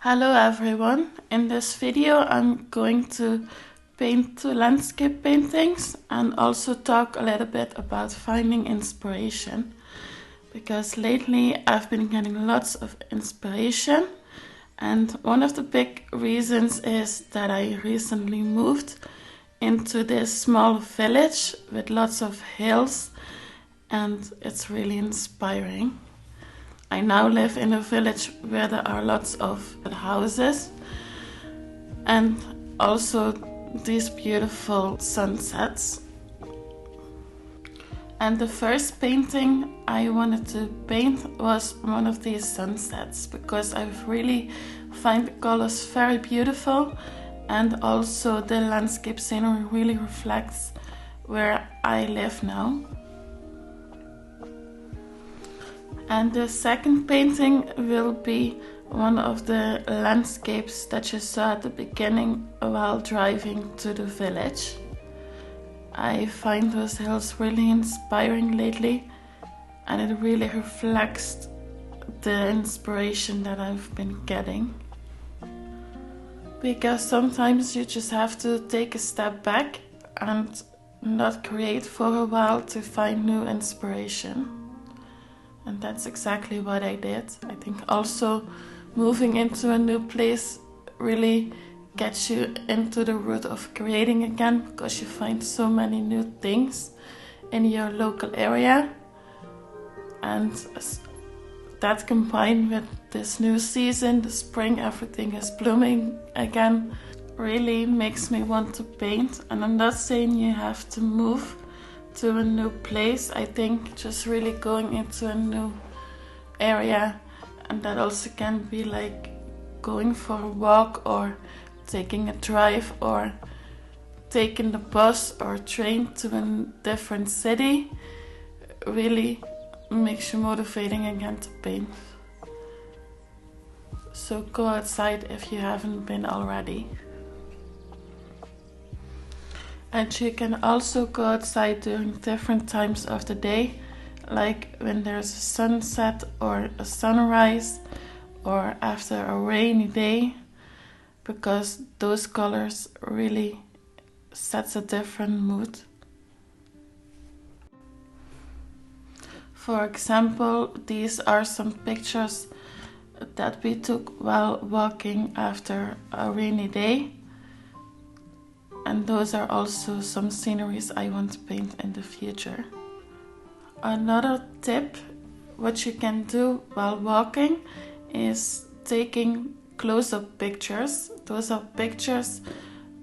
Hello everyone, in this video I'm going to paint two landscape paintings and also talk a little bit about finding inspiration, because lately I've been getting lots of inspiration, and one of the big reasons is that I recently moved into this small village with lots of hills, and it's really inspiring. I now live in a village where there are lots of houses and also these beautiful sunsets. And the first painting I wanted to paint was one of these sunsets, because I really find the colors very beautiful, and also the landscape scenery really reflects where I live now. And the second painting will be one of the landscapes that you saw at the beginning while driving to the village. I find those hills really inspiring lately, and it really reflects the inspiration that I've been getting. Because sometimes you just have to take a step back and not create for a while to find new inspiration. And that's exactly what I did. I think also moving into a new place really gets you into the root of creating again, because you find so many new things in your local area. And that combined with this new season, the spring, everything is blooming again, really makes me want to paint. And I'm not saying you have to move to a new place. I think just really going into a new area, and that also can be like going for a walk or taking a drive or taking the bus or train to a different city, really makes you motivating again to paint. So go outside if you haven't been already. And you can also go outside during different times of the day, like when there's a sunset or a sunrise or after a rainy day, because those colors really sets a different mood. For example, these are some pictures that we took while walking after a rainy day. And those are also some sceneries I want to paint in the future. Another tip, what you can do while walking, is taking close-up pictures. Those are pictures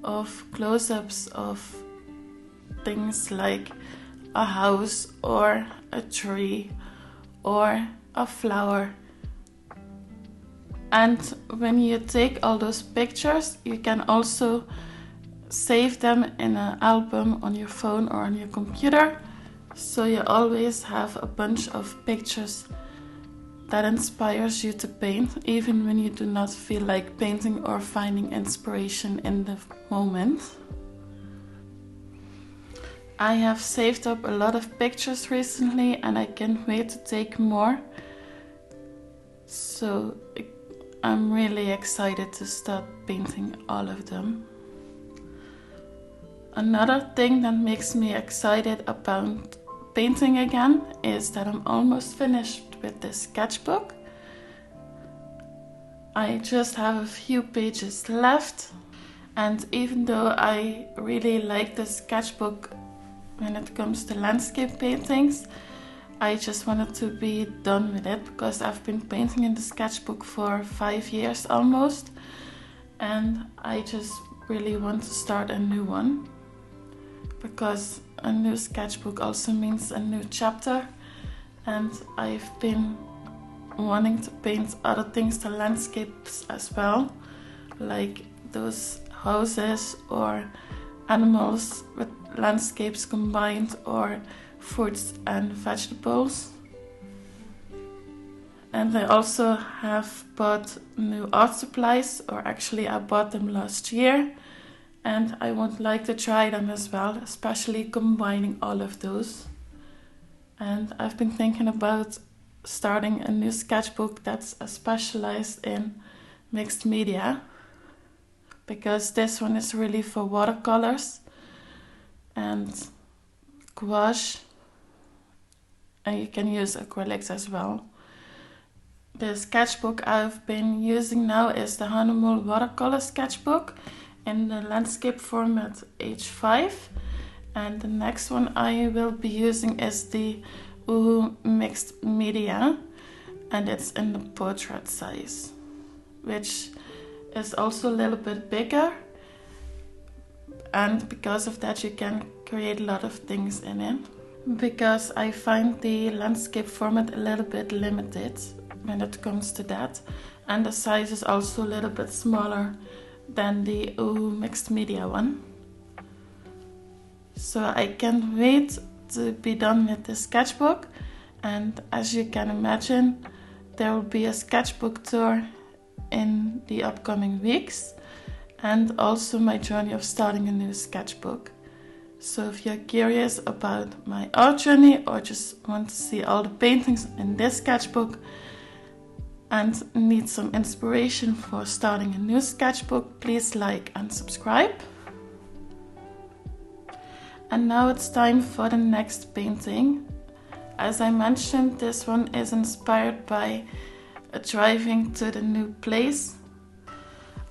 of close-ups of things like a house or a tree or a flower. And when you take all those pictures, you can also save them in an album on your phone or on your computer, so you always have a bunch of pictures that inspires you to paint, even when you do not feel like painting or finding inspiration in the moment. I have saved up a lot of pictures recently, and I can't wait to take more. So I'm really excited to start painting all of them. Another thing that makes me excited about painting again is that I'm almost finished with this sketchbook. I just have a few pages left, and even though I really like this sketchbook when it comes to landscape paintings, I just wanted to be done with it, because I've been painting in the sketchbook for 5 years almost, and I just really want to start a new one. Because a new sketchbook also means a new chapter, and I've been wanting to paint other things to landscapes as well, like those houses or animals with landscapes combined, or fruits and vegetables. And I also have bought new art supplies, or actually I bought them last year. And I would like to try them as well, especially combining all of those. And I've been thinking about starting a new sketchbook that's specialized in mixed media, because this one is really for watercolors and gouache, and you can use acrylics as well. The sketchbook I've been using now is the Hahnemuhl watercolor sketchbook in the landscape format H5, and the next one I will be using is the Uhu mixed media, and it's in the portrait size, which is also a little bit bigger, and because of that you can create a lot of things in it, because I find the landscape format a little bit limited when it comes to that, and the size is also a little bit smaller than the Uhu mixed media one. So I can't wait to be done with the sketchbook, and as you can imagine, there will be a sketchbook tour in the upcoming weeks, and also my journey of starting a new sketchbook. So if you're curious about my art journey or just want to see all the paintings in this sketchbook and need some inspiration for starting a new sketchbook, please like and subscribe. And now it's time for the next painting. As I mentioned, this one is inspired by driving to the new place.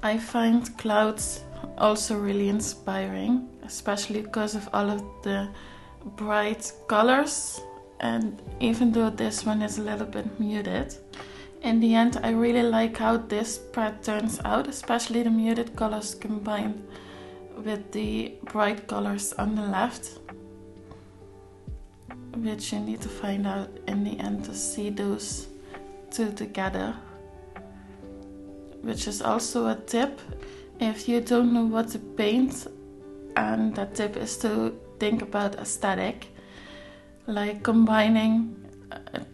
I find clouds also really inspiring, especially because of all of the bright colors, and even though this one is a little bit muted, in the end I really like how this spread turns out, especially the muted colors combined with the bright colors on the left, which you need to find out in the end to see those two together. Which is also a tip if you don't know what to paint, and that tip is to think about aesthetic, like combining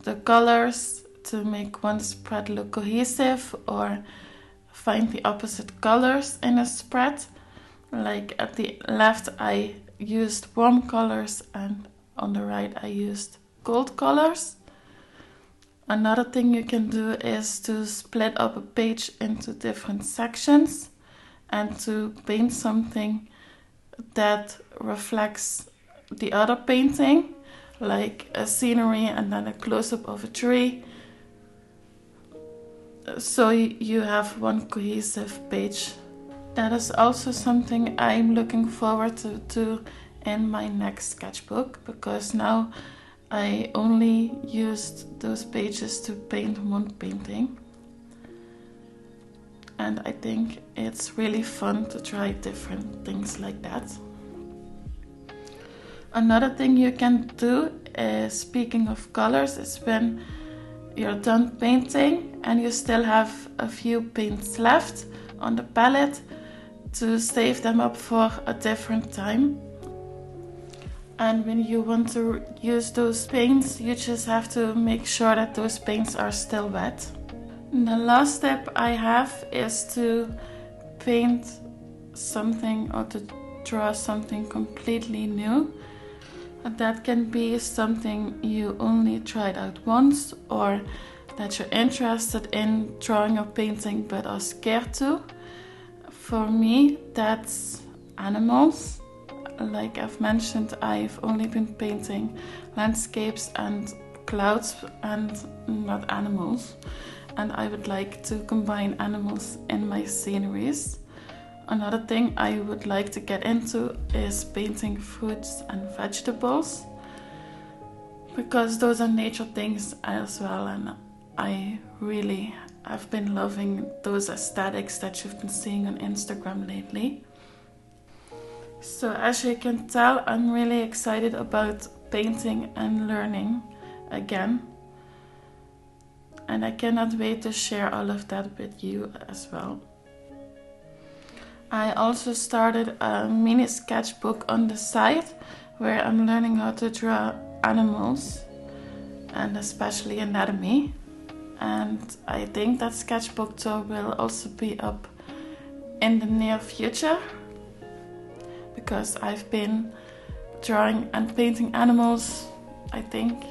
the colors to make one spread look cohesive, or find the opposite colors in a spread. Like at the left I used warm colors and on the right I used cold colors. Another thing you can do is to split up a page into different sections and to paint something that reflects the other painting, like a scenery and then a close-up of a tree, so you have one cohesive page. That is also something I'm looking forward to in my next sketchbook, because now I only used those pages to paint one painting, and I think it's really fun to try different things like that. Another thing you can do, speaking of colors, is when you're done painting and you still have a few paints left on the palette, to save them up for a different time. And when you want to use those paints, you just have to make sure that those paints are still wet. And the last step I have is to paint something or to draw something completely new. That can be something you only tried out once, or that you're interested in drawing or painting but are scared to. For me, that's animals. Like I've mentioned, I've only been painting landscapes and clouds and not animals. And I would like to combine animals in my sceneries. Another thing I would like to get into is painting fruits and vegetables, because those are nature things as well, and I really have been loving those aesthetics that you've been seeing on Instagram lately. So as you can tell, I'm really excited about painting and learning again. And I cannot wait to share all of that with you as well. I also started a mini sketchbook on the side where I'm learning how to draw animals and especially anatomy. And I think that sketchbook tour will also be up in the near future, because I've been drawing and painting animals, I think,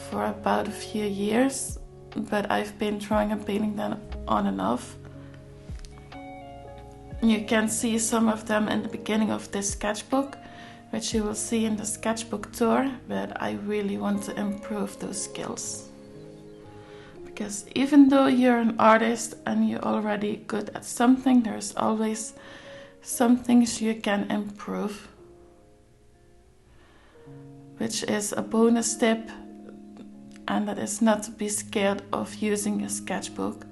for about a few years, but I've been drawing and painting them on and off. You can see some of them in the beginning of this sketchbook, which you will see in the sketchbook tour, but I really want to improve those skills. Because even though you're an artist and you're already good at something, there's always some things you can improve, which is a bonus tip, and that is not to be scared of using a sketchbook.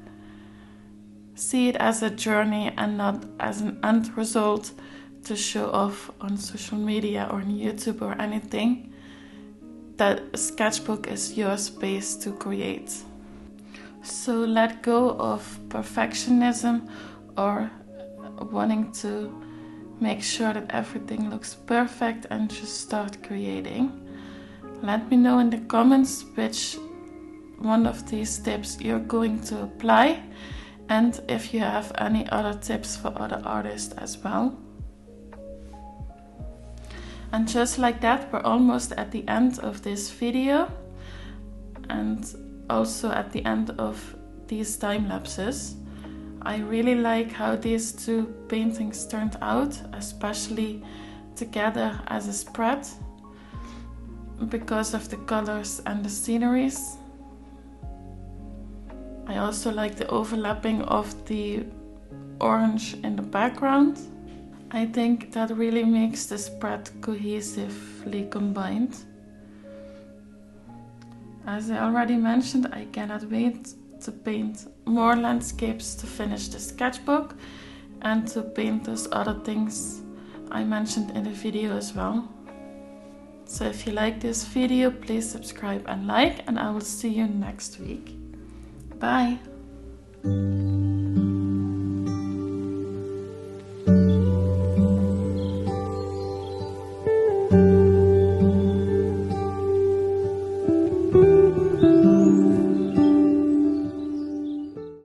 See it as a journey and not as an end result to show off on social media or on YouTube or anything. That a sketchbook is your space to create. So let go of perfectionism or wanting to make sure that everything looks perfect and just start creating. Let me know in the comments which one of these tips you're going to apply, and if you have any other tips for other artists as well. And just like that, we're almost at the end of this video, and also at the end of these time lapses. I really like how these two paintings turned out, especially together as a spread, because of the colors and the sceneries. I also like the overlapping of the orange in the background. I think that really makes the spread cohesively combined. As I already mentioned, I cannot wait to paint more landscapes to finish the sketchbook and to paint those other things I mentioned in the video as well. So if you like this video, please subscribe and like, and I will see you next week. Bye!